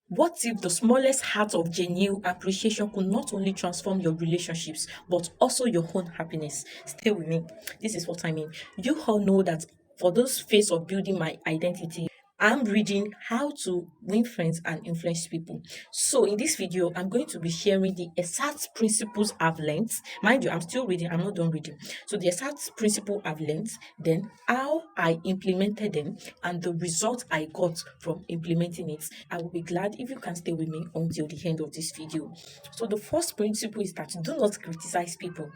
What if the smallest heart of genuine appreciation could not only transform your relationships, but also your own happiness? Stay with me. This is what I mean. You all know that for those phase of building my identity, I'm reading how to win friends and influence people. So in this video, I'm going to be sharing the exact principles I've learned. Mind you, I'm still reading, I'm not done reading. So the exact principle I've learned, then how I implemented them, and the result I got from implementing it. I will be glad if you can stay with me until the end of this video. So the first principle is that do not criticize people.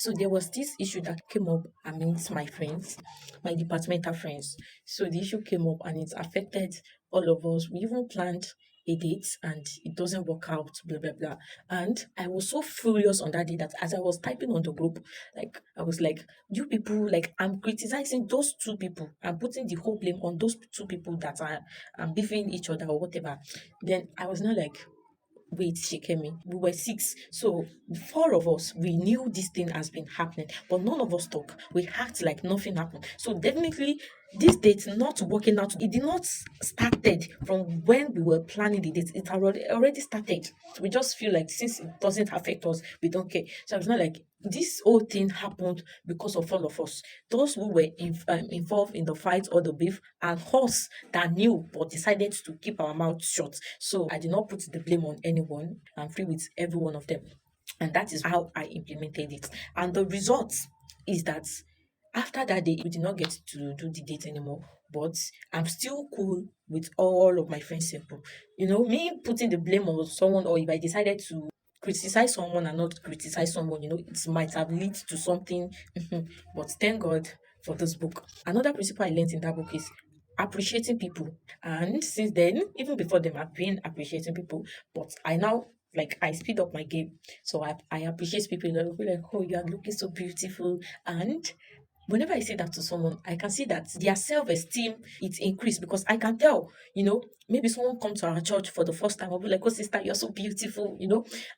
So there was this issue that came up amongst my friends, my departmental friends. So the issue came up and it affected all of us. We even planned a date and it doesn't work out, blah blah blah. And I was so furious on that day that as I was typing on the group, like I was like, you people, like I'm criticizing those two people. I'm putting the whole blame on those two people that are beefing each other or whatever. Then I was not like, wait, Shikemi, we were six. So four of us, we knew this thing has been happening, but none of us talk. We act like nothing happened. So definitely this date not working out, it did not started from when we were planning the date. It already started. We just feel like since it doesn't affect us, we don't care. So it's not like this whole thing happened because of all of us. Those who were involved in the fight or the beef, and us that knew but decided to keep our mouth shut. So I did not put the blame on anyone. I'm free with every one of them. And that is how I implemented it. And the result is that after that day, we did not get to do the date anymore. But I'm still cool with all of my friends circle. Me putting the blame on someone, or if I decided to criticize someone and not criticize someone, it might have led to something. But thank God for this book. Another principle I learned in that book is appreciating people. And since then, even before them, I've been appreciating people. But I now, like, I speed up my game. So I appreciate people. They'll be like, oh, you are looking so beautiful. And whenever I say that to someone, I can see that their self-esteem it's increased, because I can tell, maybe someone come to our church for the first time. I'll be like, oh sister, you're so beautiful,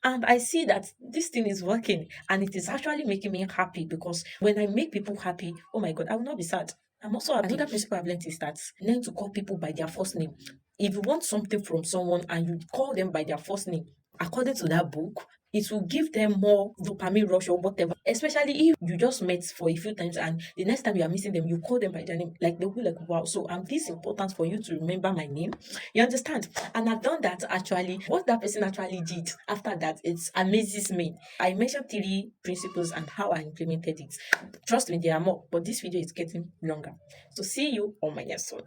and I see that this thing is working and it is actually making me happy, because when I make people happy, oh my God, I will not be sad. I'm also happy. Another principle I've learned is that learn to call people by their first name. If you want something from someone and you call them by their first name, according to that book, it will give them more dopamine rush or whatever. Especially if you just met for a few times and the next time you are meeting them, you call them by their name. Like they'll be like, wow, so I'm this important for you to remember my name. You understand? And I've done that actually. What that person actually did after that, it amazes me. I mentioned three principles and how I implemented it. Trust me, there are more, but this video is getting longer. So see you on my next one.